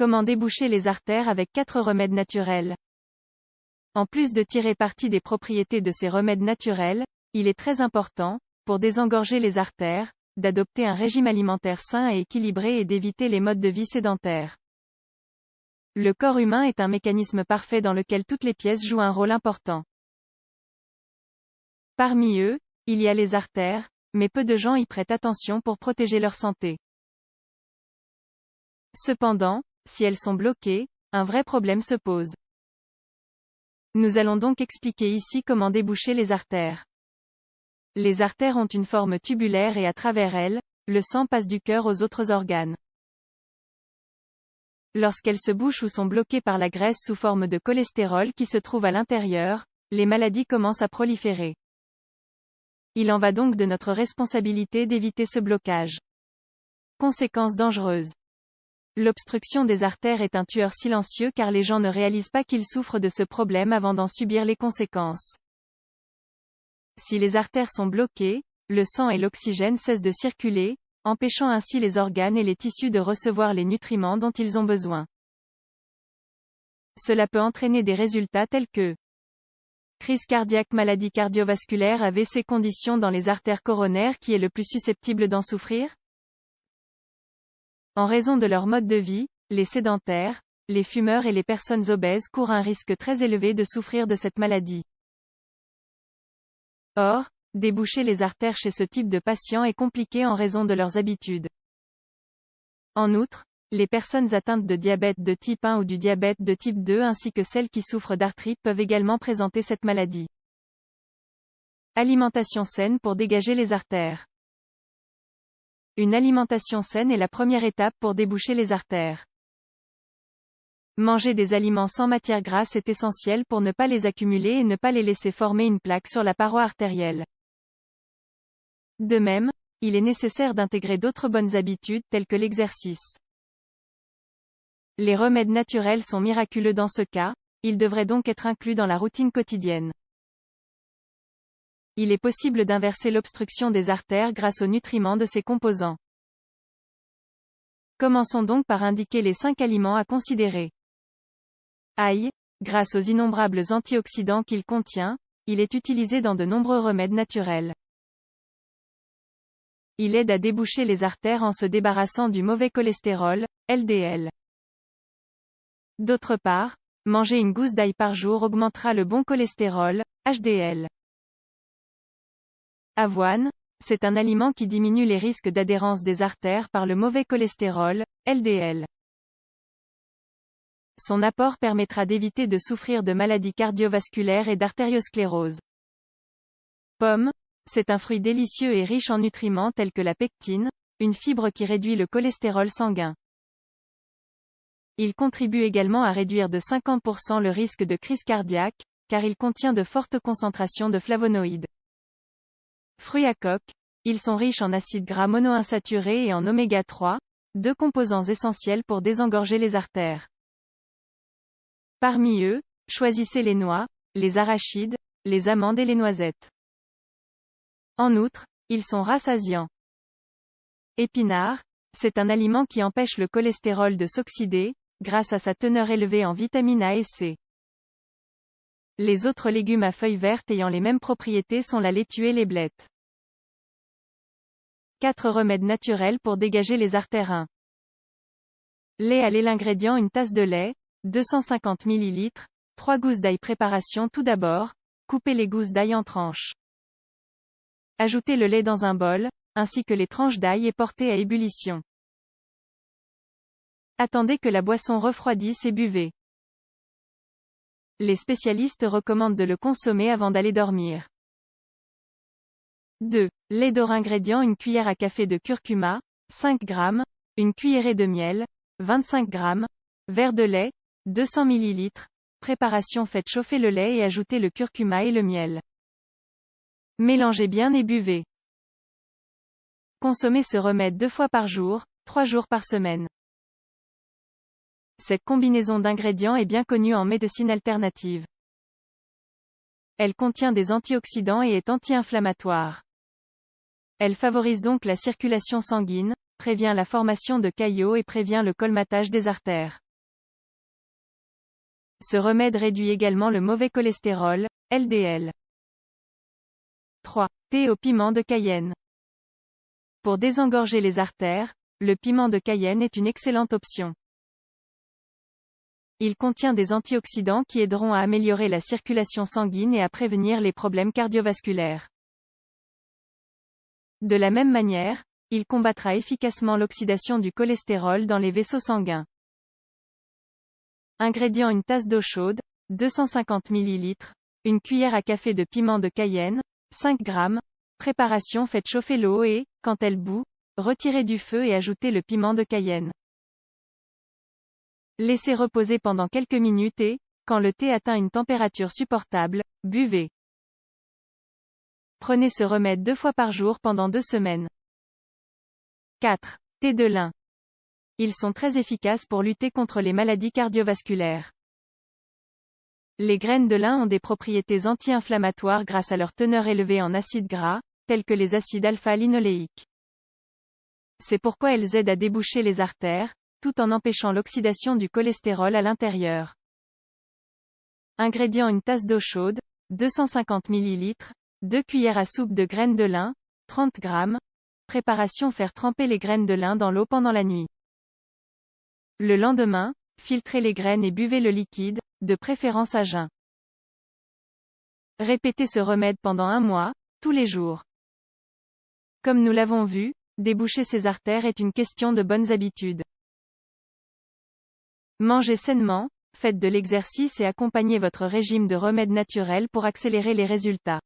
Comment déboucher les artères avec 4 remèdes naturels? En plus de tirer parti des propriétés de ces remèdes naturels, il est très important, pour désengorger les artères, d'adopter un régime alimentaire sain et équilibré et d'éviter les modes de vie sédentaires. Le corps humain est un mécanisme parfait dans lequel toutes les pièces jouent un rôle important. Parmi eux, il y a les artères, mais peu de gens y prêtent attention pour protéger leur santé. Cependant, si elles sont bloquées, un vrai problème se pose. Nous allons donc expliquer ici comment déboucher les artères. Les artères ont une forme tubulaire et à travers elles, le sang passe du cœur aux autres organes. Lorsqu'elles se bouchent ou sont bloquées par la graisse sous forme de cholestérol qui se trouve à l'intérieur, les maladies commencent à proliférer. Il en va donc de notre responsabilité d'éviter ce blocage. Conséquences dangereuses. L'obstruction des artères est un tueur silencieux car les gens ne réalisent pas qu'ils souffrent de ce problème avant d'en subir les conséquences. Si les artères sont bloquées, le sang et l'oxygène cessent de circuler, empêchant ainsi les organes et les tissus de recevoir les nutriments dont ils ont besoin. Cela peut entraîner des résultats tels que crise cardiaque, maladie cardiovasculaire, AVC, conditions dans les artères coronaires. Qui est le plus susceptible d'en souffrir? En raison de leur mode de vie, les sédentaires, les fumeurs et les personnes obèses courent un risque très élevé de souffrir de cette maladie. Or, déboucher les artères chez ce type de patients est compliqué en raison de leurs habitudes. En outre, les personnes atteintes de diabète de type 1 ou du diabète de type 2 ainsi que celles qui souffrent d'arthrite peuvent également présenter cette maladie. Alimentation saine pour dégager les artères. Une alimentation saine est la première étape pour déboucher les artères. Manger des aliments sans matière grasse est essentiel pour ne pas les accumuler et ne pas les laisser former une plaque sur la paroi artérielle. De même, il est nécessaire d'intégrer d'autres bonnes habitudes telles que l'exercice. Les remèdes naturels sont miraculeux dans ce cas, ils devraient donc être inclus dans la routine quotidienne. Il est possible d'inverser l'obstruction des artères grâce aux nutriments de ces composants. Commençons donc par indiquer les 5 aliments à considérer. Ail, grâce aux innombrables antioxydants qu'il contient, il est utilisé dans de nombreux remèdes naturels. Il aide à déboucher les artères en se débarrassant du mauvais cholestérol, LDL. D'autre part, manger une gousse d'ail par jour augmentera le bon cholestérol, HDL. Avoine, c'est un aliment qui diminue les risques d'adhérence des artères par le mauvais cholestérol, LDL. Son apport permettra d'éviter de souffrir de maladies cardiovasculaires et d'artériosclérose. Pomme, c'est un fruit délicieux et riche en nutriments tels que la pectine, une fibre qui réduit le cholestérol sanguin. Il contribue également à réduire de 50% le risque de crise cardiaque, car il contient de fortes concentrations de flavonoïdes. Fruits à coque, ils sont riches en acides gras monoinsaturés et en oméga 3, deux composants essentiels pour désengorger les artères. Parmi eux, choisissez les noix, les arachides, les amandes et les noisettes. En outre, ils sont rassasiants. Épinards, c'est un aliment qui empêche le cholestérol de s'oxyder, grâce à sa teneur élevée en vitamines A et C. Les autres légumes à feuilles vertes ayant les mêmes propriétés sont la laitue et les blettes. 4 remèdes naturels pour dégager les artères. 1. Lait à lait. L'ingrédient: une tasse de lait, 250 ml, 3 gousses d'ail. Préparation: tout d'abord, coupez les gousses d'ail en tranches. Ajoutez le lait dans un bol, ainsi que les tranches d'ail et portez à ébullition. Attendez que la boisson refroidisse et buvez. Les spécialistes recommandent de le consommer avant d'aller dormir. 2. Lait d'or. Ingrédients: une cuillère à café de curcuma, 5 g, une cuillerée de miel, 25 g, verre de lait, 200 ml. Préparation: faites chauffer le lait et ajoutez le curcuma et le miel. Mélangez bien et buvez. Consommez ce remède 2 fois par jour, 3 jours par semaine. Cette combinaison d'ingrédients est bien connue en médecine alternative. Elle contient des antioxydants et est anti-inflammatoire. Elle favorise donc la circulation sanguine, prévient la formation de caillots et prévient le colmatage des artères. Ce remède réduit également le mauvais cholestérol, LDL. 3. Thé au piment de Cayenne. Pour désengorger les artères, le piment de Cayenne est une excellente option. Il contient des antioxydants qui aideront à améliorer la circulation sanguine et à prévenir les problèmes cardiovasculaires. De la même manière, il combattra efficacement l'oxydation du cholestérol dans les vaisseaux sanguins. Ingrédients: une tasse d'eau chaude, 250 ml, une cuillère à café de piment de Cayenne, 5 g. Préparation: faites chauffer l'eau et, quand elle bout, retirez du feu et ajoutez le piment de Cayenne. Laissez reposer pendant quelques minutes et, quand le thé atteint une température supportable, buvez. Prenez ce remède 2 fois par jour pendant 2 semaines. 4. Thé de lin. Ils sont très efficaces pour lutter contre les maladies cardiovasculaires. Les graines de lin ont des propriétés anti-inflammatoires grâce à leur teneur élevée en acides gras, tels que les acides alpha-linoléiques. C'est pourquoi elles aident à déboucher les artères, tout en empêchant l'oxydation du cholestérol à l'intérieur. Ingrédients: une tasse d'eau chaude, 250 ml, 2 cuillères à soupe de graines de lin, 30 g. Préparation: faire tremper les graines de lin dans l'eau pendant la nuit. Le lendemain, filtrez les graines et buvez le liquide, de préférence à jeun. Répétez ce remède pendant 1 mois, tous les jours. Comme nous l'avons vu, déboucher ses artères est une question de bonnes habitudes. Mangez sainement, faites de l'exercice et accompagnez votre régime de remèdes naturels pour accélérer les résultats.